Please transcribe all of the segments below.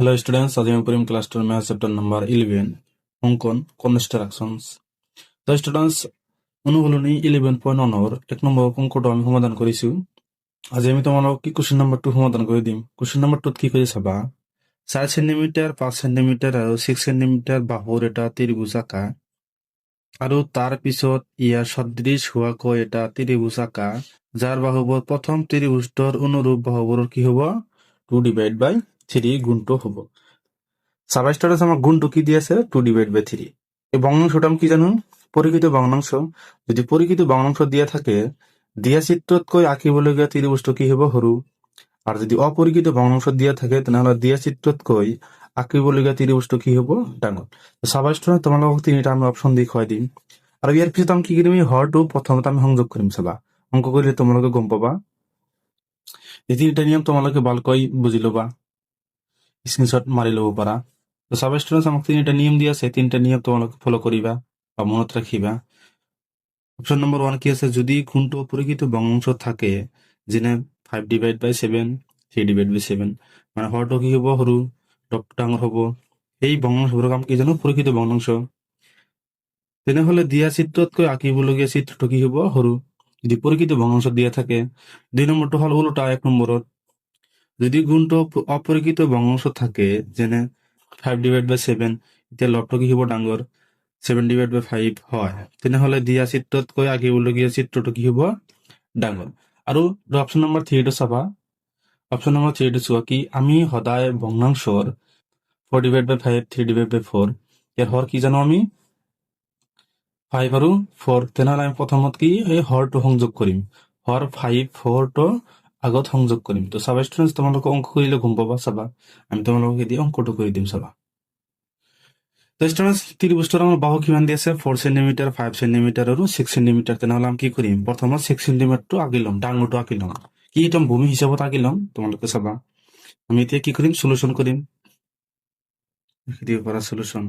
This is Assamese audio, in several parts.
Hello students, আজি আমি পঢ়িম ক্লাছ 10 ম্যাথ চ্যাপ্টাৰ নাম্বাৰ 11 অঙ্কন কনস্ট্ৰাকশনস। তো স্টুডেন্টস অনুশীলনী 11.1 এক নম্বৰ অঙ্কটো আমি সমাধান কৰিছো। আজি আমি তোমালোকক কি কোৱেশ্চন নম্বৰ 2 সমাধান কৰি দিম। কোৱেশ্চন নম্বৰ 2 কি কৰি চাবা, 4 সেন্টিমিটাৰ 5 সেন্টিমিটাৰ আৰু 6 সেন্টিমিটাৰ বাহুৰ এটা ত্ৰিভুজ আঁকা আৰু তাৰ পিছত ইয়াৰ সদৃশ হোৱাকৈ এটা ত্ৰিভুজ আঁকা যাৰ বাহুবোৰ প্ৰথম ত্ৰিভুজটোৰ অনুৰূপ বাহুবোৰৰ কি হ'ব 2/3 গুণটো হ'ব। সাবস্টারেন্স আমার গুণটো কি দিয়েছে 2/3। এই ভগ্নাংশটা আমি কি জানো পরিকৃত ভগ্নাংশ। যদি পরিকৃত ভগ্নাংশ দিয়া থাকে দিয়া চিত্রতকৈ আঁকিবলগীয়া ত্ৰিভুজটো কি হ'ব সৰু, আৰ যদি অপৰিকৃত ভগ্নাংশ দিয়া থাকে তেনেহলে দিয়া চিত্ৰতকৈ আঁকিবলগীয়া ত্ৰিভুজটো কি হ'ব ডাঙৰ। সাবস্টাৰেন্স তোমালোকক তিনিটা আমি অপশন দেখুৱাই দিম আৰু ইয়াৰ পিছত আমি কি কৰিম, এই হৰটো প্ৰথমতে আমি সংযোগ কৰিম। চাবা অংক কৰিলে তোমালোকে গম পাবা। এই তিনিটা নিয়ম তোমালোকে ভালকৈ বুজি ল'বা, স্ক্রিনশট মারি ল'ব পাৰা। তো সাবস্টাৰেন্স আমাক তিনিটা নিয়ম দিয়া আছে, তিনিটা নিয়ম তোমালোকে ফলো কৰিবা বা মনত ৰাখিবা। অপশন নম্বৰ 1 কি আছে, যদি কোনটো পৰিকৃত ভগ্নাংশ থাকে যেনে 5/7 3/7 মানে হৰটো কি হ'ব সৰু টপটো ডাঙৰ হ'ব, এই ভগ্নাংশবোৰক আমি কি জানো পৰিকৃত ভগ্নাংশ। তেনেহলে দিয়া চিত্ৰতকৈ আঁকিবলগীয়া চিত্ৰটো কি হ'ব সৰু যদি পৰিকৃত ভগ্নাংশ দিয়া থাকে। 2 নম্বৰটো হল উল্টা 1 নম্বৰত, যদি গুণটো অপরিকৃত ভগ্নাংশ থাকে যেনে 5/7 এতিয়া লবটো কি হ'ব ডাঙৰ 7/5 হয়, তেনেহলে দিয়া চিত্ৰতকৈ আঁকিবলগীয়া চিত্ৰটো কি হ'ব ডাঙৰ। আৰু অপশন নম্বৰ 3 টো চাবা, অপশন নম্বৰ 3 টো চোৱা কি আমি সদায় ভগ্নাংশৰ 4/5 3/4 ইয়াৰ হৰ কি জানো আমি 5 আৰু 4, তেনেহলে আমি প্ৰথমত কি এই হৰটো সংযোগ কৰিম, হৰ 5 4 টো আগত সংযোগ কৰিম। তো চাবা স্টুডেন্টস তোমালোকে অঙ্ক কৰিলে গম পাবা। চাবা আমি তোমালোকক এতিয়া অঙ্কটো কৰি দিম। চাবা তো স্টুডেন্টস ত্ৰিভুজটোৰ আমাৰ বাহু কিমান দি আছে 4 সেন্টিমিটাৰ 5 সেন্টিমিটাৰ আৰু 6 সেন্টিমিটাৰ। তেনেহলে আমি কি কৰিম প্ৰথমত 6 সেন্টিমিটাৰটো আঁকি ল'ম, ডাঙৰটো আঁকি ল'ম, কি একদম ভূমি হিচাপত আঁকি ল'ম। তোমালোকে চাবা আমি এতিয়া কি কৰিম সলিউশন কৰিম, দিব পাৰা সলিউশন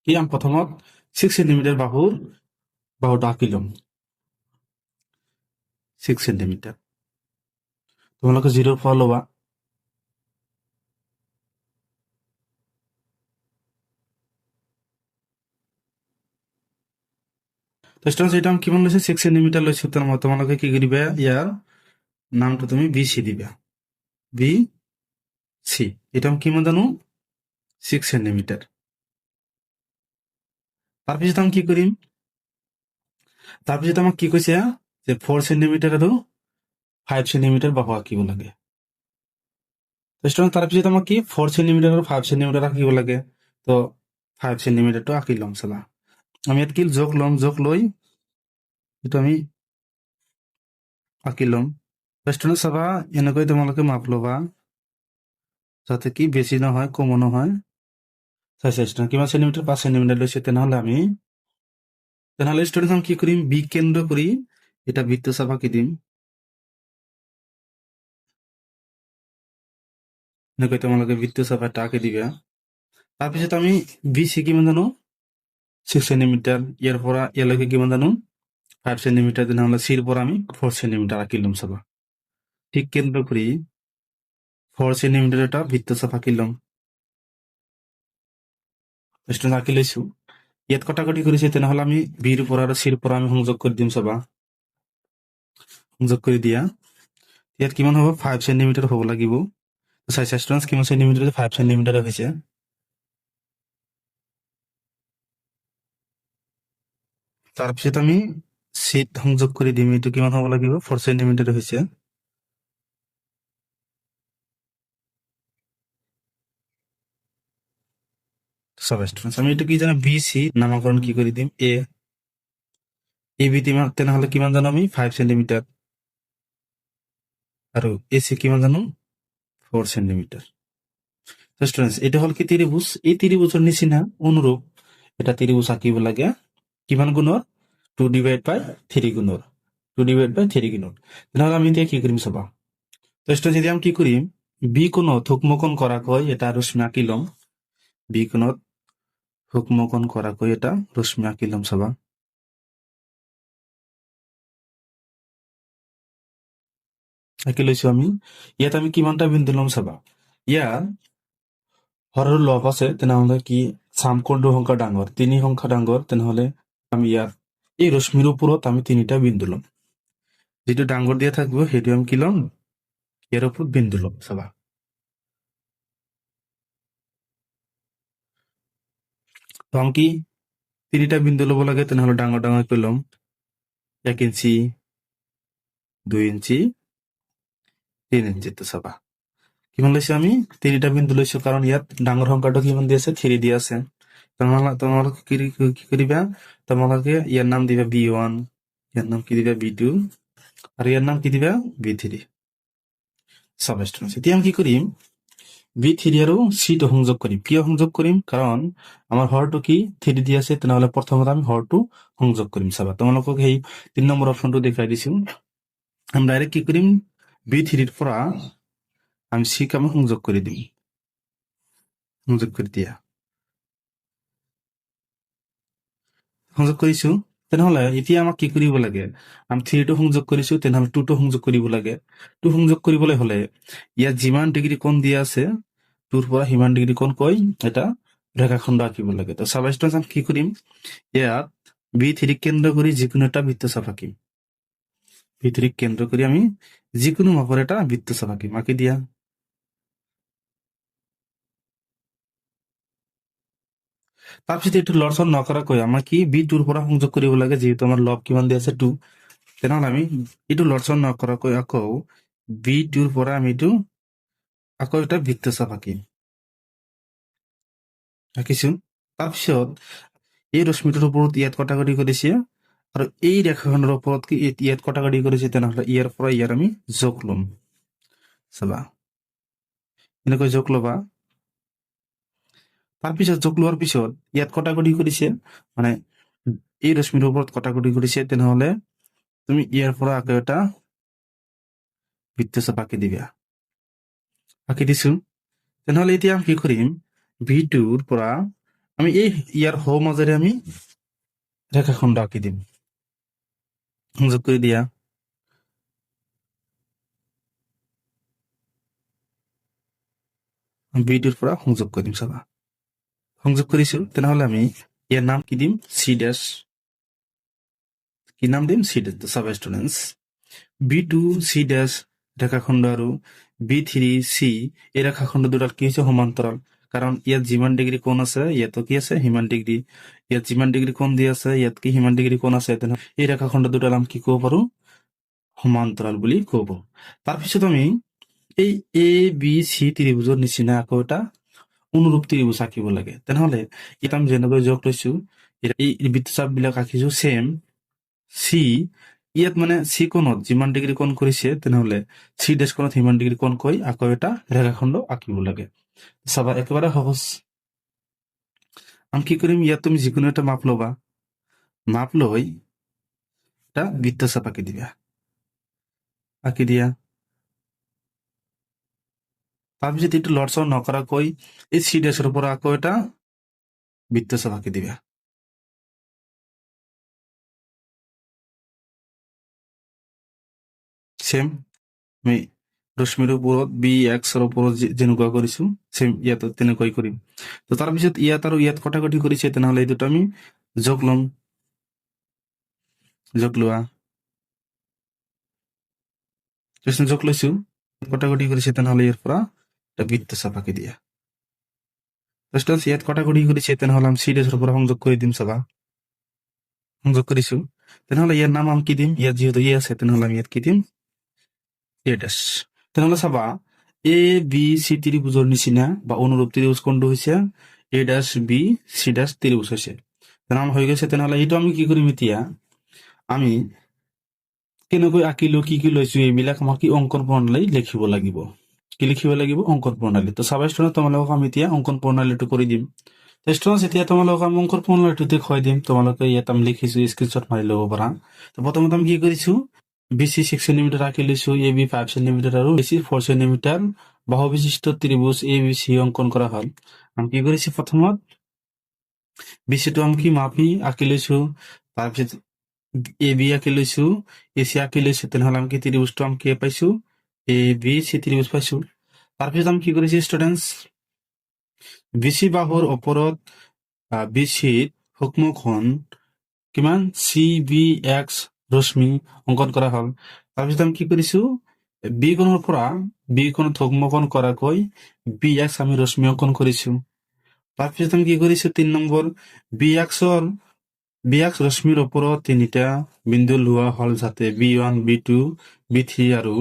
কি আমি প্ৰথমত 6 সেন্টিমিটাৰ বাহুটো আঁকি ল'ম 6 সেন্টিমিটাৰ। তোমালোকে 0 পৰা ল'বা। তো স্টুডেন্টস এটা আমি কিমান লৈছে 6 সেন্টিমিটাৰ লৈছো, তোমালোকে কি কৰিবা ইয়াৰ নামটো তুমি বিসি দিবা, বি সি। এটা আমি কিমান জানো 6 সেন্টিমিটার। তাৰপিছত আমি কি কৰিম, তাৰপিছত আমাক কি কৈছে যে 4 সেন্টিমিটাৰ আৰু 5 সেন্টিমিটাৰ বাহু আঁকিব লাগে। তো স্টুডেন্ট তাৰপিছত আমাক কি 4 সেন্টিমিটাৰ আৰু 5 সেন্টিমিটার আঁকিব লাগে। তো 5 সেন্টিমিটারটো আঁকি ল'ম। চাবা আমি ইয়াত কি যোগ ল'ম, যোগ লৈ এইটো আমি আঁকি ল'ম। স্টুডেন্ট চাবা এনেকৈ তোমালোকে মাপ ল'বা যাতে কি বেছি নহয় কমো নহয়। চাইছা স্টুডেন্ট কিমান সেন্টিমিটার 5 সেন্টিমিটার লৈছে, তেনেহলে স্টুডেন্ট আমি কি কৰিম বি কেন্দ্ৰ কৰি এটা বৃত্ত চাপ আঁকি দিম। এনেকৈ তোমালোকে বৃত্ত চাপ এটা আঁকি দিবা। তাৰপিছত আমি বি সি কিমান জানো 6 সেন্টিমিটাৰ, ইয়াৰ পৰা ইয়ালৈকে কিমান জানো 5 সেন্টিমিটাৰ, তেনেহলে সিৰ পৰা আমি 4 সেন্টিমিটাৰ আঁকি ল'ম। চাবা ঠিক কেন্দ্ৰ কৰি 4 সেন্টিমিটার এটা বৃত্ত চাপ আঁকি ল'ম। স্টুডেন্ট আঁকি লৈছো, ইয়াত কটাকটি কৰিছে, তেনেহলে আমি বিৰ পৰা আৰু সিৰ পৰা আমি সংযোগ কৰি দিম। চাবা সংযোগ কৰি দিয়া, ইয়াত কিমান হ'ব 5 সেন্টিমিটার হ'ব লাগিব। চাইছা স্টুডেন্টস কিমান সেন্টিমিটার 5 সেন্টিমিটার হৈছে। তাৰপিছত আমি সিত সংযোগ কৰি দিম, এইটো কিমান হ'ব লাগিব 4 সেন্টিমিটাৰ হৈছে। চাবা স্টুডেন্টস আমি এইটো কি জানো বি সি নামাকৰণ কি কৰি দিম এ, এই বি তেনেহলে কিমান জানো আমি 5 সেন্টিমিটাৰ আৰু এ সি কিমান জানো 4 সেন্টিমিটার। স্টুডেন্টস এটা হল কি ত্রিভুজ, এই ত্রিভুজের নিচিনা অনুরূপ এটা ত্রিভুজ আঁকিব লাগে কিমান গুণৰ 2/3 গুণৰ 2/3 গুণৰ। তেনেহলে আমি এতিয়া কি কৰিম চাবা। তো স্টুডেন্টস যদি আমি কি কৰিম বি কোণত সূক্ষ্মকোণ কৰাকৈ এটা ৰশ্মি আঁকি ল'ম, বি কোণত সূক্ষ্মকোণ কৰাকৈ এটা ৰশ্মি আঁকি ল'ম। চাবা আঁকি লৈছো আমি। ইয়াত আমি কিমানটা বিন্দু ল'ম চাবা। ইয়াত হৰৰ লব আছে, তেনেহলে কি চাম কোনটো সংখ্যা ডাঙৰ, 3 সংখ্যা ডাঙৰ, তেনেহলে আমি ইয়াত এই ৰশ্মিৰ ওপৰত আমি 3টা বিন্দু ল'ম। যেটো ডাঙৰ দিয়া থাকব সেইটো আমি কি ল'ম, ইয়াৰ ওপৰত বিন্দু ল'ম চাবা। তো আমি কি 3টা বিন্দু ল'ব লাগে, তেনেহলে ডাঙৰ ডাঙৰকৈ ল'ম। 1 ইঞ্চি, 2 ইঞ্চি, 3 ইঞ্চি। তো চাবা কিমান লৈছো আমি, 3টা বিন্দু লৈছো, কাৰণ ইয়াত ডাঙৰ সংখ্যাটো কিমান দি আছে, 3 দি আছে। তোমালোকে কি কৰিবা, তোমালোকে ইয়াৰ নাম দিবা B1, ইয়াৰ নাম কি দিবা B2, আৰ ইয়াৰ নাম কি দিবা B3। সাবস্টেন্স। এতিয়া আমি কি কৰিম, B3 আৰু C টো সংযোগ কৰিম। কিয় সংযোগ কৰিম, কাৰণ আমাৰ হৰটো কি 3 দি আছে, তেনেহলে প্ৰথমত আমি হৰটো সংযোগ কৰিম। চাবা তোমালোকক সেই 3 নম্বৰ অপশনটো দেখাই দিছো। আমি ডাইৰেক্ট কি কৰিম, B3 পৰা আমি C ক আমি সংযোগ কৰি দিম। সংযোগ কৰি দিয়া, সংযোগ কৰিছো। তেনেহলে এতিয়া আমাক কি কৰিব লাগে, আমি 3 টো সংযোগ কৰিছো, তেনেহলে 2 টো সংযোগ কৰিব লাগে। 2 সংযোগ কৰিবলৈ হলে ইয়াত যিমান ডিগ্ৰী কোণ দিয়া আছে, 2ৰ পৰা সিমান ডিগ্ৰী কোণ কৈ এটা ৰেখাখণ্ড আঁকিব লাগে। তো সাবস্টেন্স আমি কি কৰিম, ইয়াত B3 কেন্দ্ৰ কৰি যিকোনো এটা বৃত্তচাপ আঁকিম। B3 কেন্দ্ৰ কৰি আমি যিকোনো মাপৰ এটা বৃত্তচাপ আঁকিম। আঁকি দিয়া। তাৰপিছত এইটো লৰচৰ নকৰাকৈ আমাৰ কি B2ৰ পৰা সংযোগ কৰিব লাগে, যিহেতু আমাৰ লব কিমান দিয়া আছে 2। তেনেহলে আমি এইটো লৰচৰ নকৰাকৈ আকৌ B2ৰ পৰা আমি এইটো আকৌ এটা বৃত্তচাপ আঁকিম। আঁকিছো। তাৰপিছত এই ৰশ্মিটোৰ ওপৰত ইয়াত কটাকটি কৰিছে, আৰু এই ৰেখাখনৰ ওপৰত কি ইয়াত কটাকটি কৰিছে, তেনেহলে ইয়াৰ পৰা ইয়াৰ আমি যোগ ল'ম। চাবা এনেকৈ যোগ ল'বা। তাৰপিছত যোগ লোৱাৰ পিছত ইয়াত কটাকটি কৰিছে, মানে এই ৰশ্মিৰ ওপৰত কটাকটি কৰিছে, তেনেহলে তুমি ইয়াৰ পৰা আকৌ এটা বৃত্তচাপ আঁকি দিবা। আঁকি দিছো। তেনেহলে এতিয়া আমি কি কৰিম, B2ৰ পৰা আমি এই ইয়াৰ হো মাজেৰে আমি ৰেখাখণ্ড আঁকি দিম। সংযোগ কৰি দিয়া। B2ৰ পৰা সংযোগ কৰিম। চাবা সংযোগ কৰিছো। তেনেহলে আমি ইয়াৰ নাম কি দিম, C ড্যাশ। কি নাম দিম, C ড্যাশ। চাব স্টুডেন্টস, B2 C ড্যাশ ৰেখাখণ্ড আৰু B3 C এই ৰেখাখণ্ড দুটাৰ কি হৈছে, সমান্তৰাল। কাৰণ ইয়াত যিমান ডিগ্ৰী কোণ আছে, ইয়াতো কি আছে, সিমান ডিগ্ৰী। ইয়াত যিমান ডিগ্ৰী কোণ দি আছে, ইয়াত কি সিমান ডিগ্ৰী কোণ আছে। তেনেহলে এই ৰেখাখণ্ড দুটাৰ নাম কি ক'ব পাৰো, সমান্তৰাল বুলি ক'ব। তাৰপিছত আমি এই ABC ত্ৰিভুজৰ নিচিনা আকৌ এটা অনুৰূপ ত্ৰিভুজ আঁকিব লাগে। তেনেহলে ইয়াত আমি যেনেকৈ যোগ লৈছো, এই বৃত্তচাপ বিলাক আঁকিছো সেম। চি ইয়াত মানে চি কোণত যিমান ডিগ্ৰী কোণ কৰিছে, তেনেহলে C ড্যাশ কোণত সিমান ডিগ্ৰী কোণ কৈ আকৌ এটা ৰেখাখণ্ড আঁকিব লাগে। চাবা একেবাৰে সহজ। আমি কি কৰিম, ইয়াত তুমি যিকোনো এটা মাপ ল'বা, মাপ লৈ এটা বৃত্তচাপ আঁকি দিবা। আঁকি দিয়া। তাৰপিছত এইটো লৰচৰ নকৰাকৈ এই C ড্যাশৰ পৰা আকৌ এটা বৃত্তচাপ আঁকি দিবা। সেম আমি ৰশ্মিৰ ওপৰত BX ৰ ওপৰত যেনেকুৱা কৰিছো, সেম ইয়াতো তেনেকৈ কৰিম। তো তাৰপিছত ইয়াত আৰু ইয়াত কটাকটি কৰিছে, তেনেহলে এই দুটো আমি যোগ ল'ম। যোগ লোৱা। যোগ লৈছো, কটাকটি কৰিছে, তেনেহলে ইয়াৰ পৰা এটা বৃত্তচাপ আঁকি দিয়া। ইয়াত কটাকটি কৰিছে, তেনেহলে আমি C ড্যাশৰ পৰা সংযোগ কৰি দিম। চাবা সংযোগ কৰিছো। তেনেহলে ইয়াৰ নাম আমি কি দিম, ইয়াত যিহেতু ই আছে, তেনেহলে আমি ইয়াত কি দিম, A ড্যাশ। তেনেহলে চাবা ABC ত্ৰিভুজৰ নিচিনা বা অনুৰূপ ত্ৰিভুজ কোনটো হৈছে, A dash B C dash ত্ৰিভুজ হৈছে। তেনেহলে হৈ গৈছে। তেনেহলে এইটো আমি কি কৰিম, এতিয়া আমি কেনেকৈ আঁকিলো, কি কি লৈছো, এইবিলাক আমাক কি অংকন প্ৰণালী লিখিব লাগিব। কি লিখিব লাগিব, অংকন প্ৰণালী। তো চাবা ষ্টুডেন্ট, তোমালোকক আমি এতিয়া অংকন প্ৰণালীটো কৰি দিম। ষ্টুডেন্টস এতিয়া তোমালোকক আমি অংকন প্ৰণালীটো দেখুৱাই দিম। তোমালোকে ইয়াত আমি লিখিছো, স্ক্ৰীনশ্বট মাৰি ল'ব পাৰা। তো প্ৰথমতে আমি কি কৰিছো, BC 6 সেন্টিমিটাৰ আঁকি লৈছো, AB 5 সেন্টিমিটাৰ আৰু BC 4 সেন্টিমিটাৰ বাহু বিশিষ্ট ত্ৰিভুজ ABC অংকন কৰা হল। আমি কি কৰিছো, প্ৰথমত BC টো আমি কি মাপি আঁকি লৈছো, তাৰপিছত AB আঁকি লৈছো, AC আঁকি লৈছো। তেনেহলে আমি কি ত্ৰিভুজটো আমি কি পাইছো, এ বি সি ত্ৰিভুজ পাইছো। তাৰপিছত আমি কি কৰিছো ষ্টুডেন্টস, বিচি বাহুৰ ওপৰত বিচিত সূক্ষ্মকোণ কিমান চি বি এক্স ৰশ্মি অংকন কৰা হল। তাৰপিছত আমি কি কৰিছো, বি কোণৰ পৰা বি কোণত সূক্ষ্মকোণ কৰাকৈ বি এক্স আমি ৰশ্মি অংকন কৰিছো। তাৰপিছত আমি কি কৰিছো 3 নম্বৰ, বি এক্স ৰশ্মিৰ ওপৰত তিনিটা বিন্দু লোৱা হল যাতে B1 B2 B3 আৰু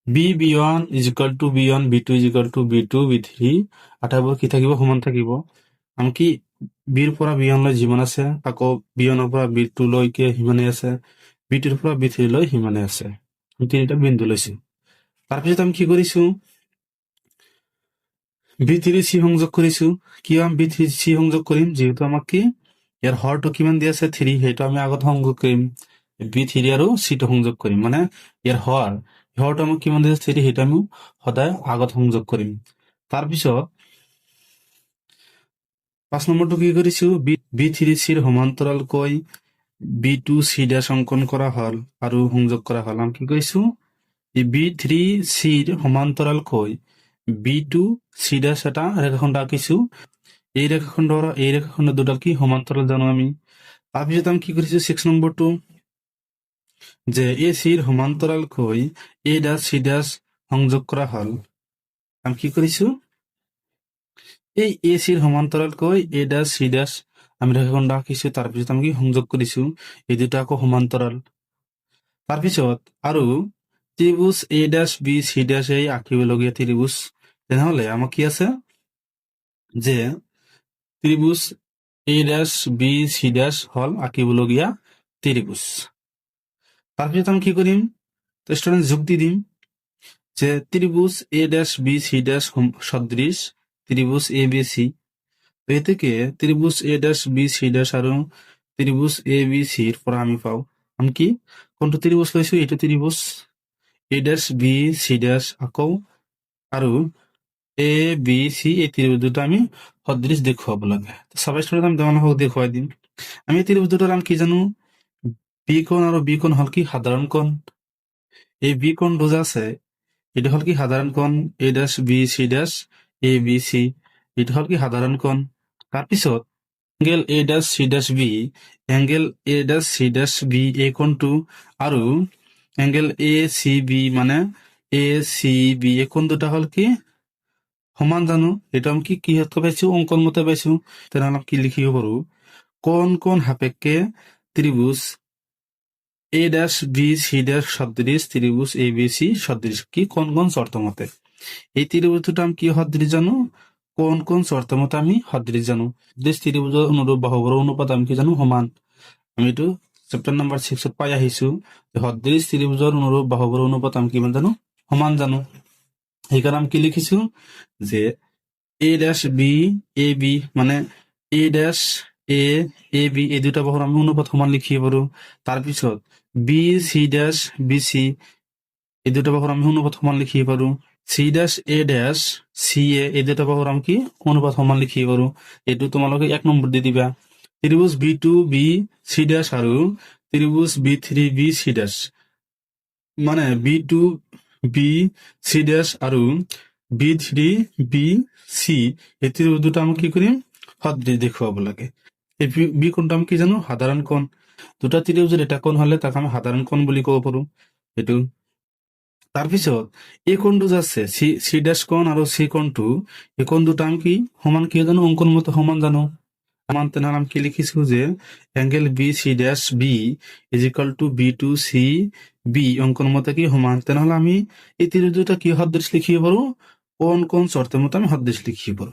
B1 is equal two B1 B2 is equal two B2 B3 আটাইবোৰ কি থাকিব, সমান থাকিব। আনকি বিৰ পৰা B1 লৈ যিমান আছে আকৌ B1 ৰ পৰা B2 লৈকে সিমানে আছে, B2 ৰ পৰা B3 লৈ সিমানে আছে। আমি তিনিটা বিন্দু লৈছো। তাৰপিছত আমি কি কৰিছো, B3C সংযোগ কৰিছো। কিয় আমি B3C সংযোগ কৰিম, যেহেতু আমাক কি ইয়াৰ হৰটো কিমান দি আছে 3, সেইটো আমি আগত সংযোগ কৰিম। B3 আৰু C টো সংযোগ কৰিম, মানে ইয়াৰ হৰটো আমাক কিমান দি আছে 3, সেইটো আমি সদায় আগত সংযোগ কৰিম। তাৰপিছত 5 নম্বৰটো কি কৰিছো, B3C ৰ সমান্তৰালকৈ B2C' অংকন কৰা হল আৰু সংযোগ কৰা হল। আমি কি কৈছো, B3C ৰ সমান্তৰালকৈ B2C' এটা ৰেখাখণ্ড আঁকিছো। এই ৰেখাখণ্ড আৰু এই ৰেখাখণ্ড দুটা কি সমান্তৰাল জানো আমি। তাৰপিছত আমি কি কৰিছো 6 নম্বৰটো, যে AC ৰ সমান্তৰালকৈ A', C' সংযোগ কৰা হল। আমি কি কৰিছো, এই AC ৰ সমান্তৰালকৈ A', C' আমি ৰেখাখণ্ড আঁকিছো। তাৰপিছত আমি কি সংযোগ কৰিছো, এই দুটা আকৌ সমান্তৰাল। তাৰপিছত আৰু ত্ৰিভুজ A', B', C' আঁকিবলগীয়া ত্ৰিভুজ, তেনেহলে আমাক কি আছে, যে ত্ৰিভুজ A', B', C' হল আঁকিবলগীয়া ত্ৰিভুজ। তাৰপিছত আমি কি কৰিম, ষ্টুডেন্ট যুক্তি দিম, যে ত্ৰিভুজ A', B', C' সদৃশ ত্ৰিভুজ ABC। এই থেকে ত্ৰিভুজ A', B', C' আৰু ত্ৰিভুজ ABC ৰ পৰা আমি পাও, আমি কি কোনটো ত্ৰিভুজ লৈছো, এইটো ত্ৰিভুজ A', B', C' আকৌ আৰু ABC, এই ত্ৰিভুজ দুটো আমি সদৃশ দেখুৱাব লাগে। সবাই ষ্টুডেন্ট আমি তোমালোকক দেখুৱাই দিম। আমি এই ত্ৰিভুজ দুটোৰ নাম কি জানো, বি কোণ আৰু বি কোণ হল কি সাধাৰণ কোণ। এই বি কোণ দুটা আছে, এটা হল কি সাধাৰণ কোণ A', ABC, এটা হল কি সাধাৰণ কোণ। তাৰপিছত এংগেল A', C', এই কোণটো আৰু এংগেল ACB মানে ACB, এই কোণ দুটা হল কি সমান জানো। এটা আমি কি হাতে পাইছো, অঙ্কন মতে পাইছো। তেনেহলে আমি কি লিখিব পাৰো, কোন কোন সাপেক্ষে ত্রিভুজ A', সদৃশ ত্রিভুজ ABC সদৃশ, কি কোন কোন শর্ত মতে। এই ত্রিভুজ দুটো আমি কি সদৃশ জানো, কোন কোন শর্ত মতে আমি সদৃশ জানো। ত্ৰিভুজৰ অনুৰূপ বাহুবোৰৰ অনুপাত আমি কি জানো, সমান। আমি এইটো চেপ্টাৰ নম্বৰ 6 পাই আহিছো, সদৃশ ত্ৰিভুজৰ অনুৰূপ বাহুবোৰৰ অনুপাত আমি কিমান জানো, সমান জানো। সেইকাৰণে আমি কি লিখিছো, যে A', B মানে A', এই দুটা বাহুৰ আমি অনুপাত সমান লিখিব পাৰো। তাৰপিছত B', এই দুটা বাহুৰ আমি অনুপাত সমান লিখিব পাৰো। C', এই দুটা বাহুৰ আমি কি অনুপাত সমান লিখিব পাৰো। এইটো তোমালোকে 1 নম্বৰ দি দিবা। ত্ৰিভুজ B2B', আৰু ত্ৰিভুজ B3B', মানে B2B', আৰু B3B', এই ত্ৰিভুজ দুটো আমি কি কৰিম, সদৃশ দেখুৱাব লাগে। এই বি কোণটো আমি কি জানো, সাধাৰণ কোণ। দুটা ত্ৰিভুজেৰ এটা কোণ হলে তাক আমি সাধাৰণ কোণ বুলি কব পাৰো। এইটো তাৰপিছত এই কোণটো যে আছে C' কোণ আৰু C কোণটো, এই কোণ দুটা আমি কি সমান কি জানো, অঙ্কন মতে সমান জানো। সমান, তেনেহলে আমি কি লিখিছো, যে angle BC', is equal two B2CB অঙ্কন মতে কি সমান। তেনেহলে আমি এই ত্রিভুজ দুটা কি সদৃশ লিখিব পাৰো, কোন কোন শৰ্তেৰ মতে আমি সদৃশ লিখিব পাৰো।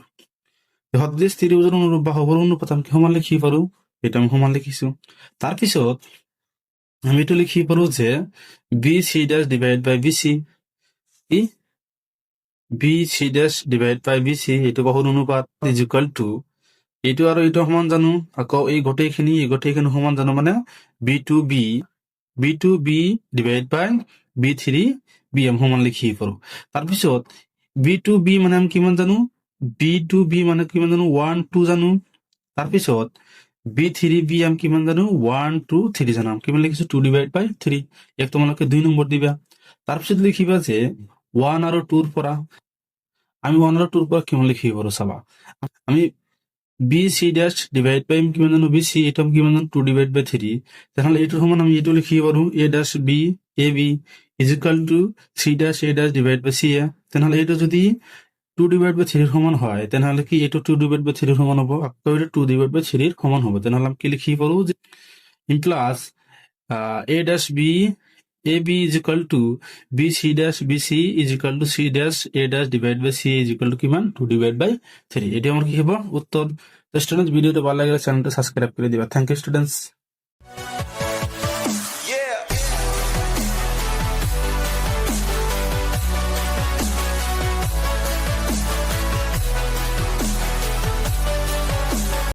সদৃশ ত্ৰিভুজৰ অনুৰূপ বাহুবোৰ অনুপাত আমি সমান লিখিব পাৰো, এটা আমি সমান লিখিছো। তাৰপিছত আমি এইটো লিখিব পাৰো, যে BC' ডিভাইড বাই BC, কি BC' ডিভাইড বাই BC, এইটো বাহুৰ অনুপাত ইজিক্যাল টু, এইটো আৰু এইটো সমান জানো, আকৌ এই গোটেইখিনি সমান জানো, মানে B2B ডিভাইড বাই B3B আমি সমান লিখিব পাৰো। তাৰপিছত B2B মানে আমি কিমান জানো, B2B মানে কিমান জানো, 1 2 জানো। তাৰপিছত B3B আমি কিমান জানো, 1 2 3 জানো। কিমান লিখিছো, 2 ডিভাইড বাই 3, এক তোমালোকে 2 নম্বৰ দিবা। তাৰপিছত লিখিবা যে 1 আৰু 2 ৰ পৰা আমি 1 আৰু 2 ৰ পৰা কিমান লিখিব পাৰো চাবা আমি বি চি ড্যাশ ডিভাইড বাই কিমান জানো বি চি এইটো কিমান জানো 2 ডিভাইড বাই 3 তেনেহ'লে এইটোৰ সমান আমি এইটো লিখিব পাৰো A dash B A B is equal to C dash A dash divide by C A তেনেহ'লে এইটো যদি 2 ডিভাইড বাই 3 ৰ সমান হয় তেনেহ'লে কি এইটো 2 ডিভাইড বাই 3 ৰ সমান হ'ব আকৌ এইটো 2 ডিভাইড বাই 3 ৰ সমান হ'ব তেনেহ'লে আমি কি লিখিব পাৰো যে in class a dash b ab is equal to b c dash b c is equal to c dash a dash divided by c is equal to কিমান 2 divided by 3 এটি আমার কি হবে উত্তর। তো স্টুডেন্টস ভিডিওটা ভালো লাগলে চ্যানেলটা সাবস্ক্রাইব করে দিবা। Thank you students.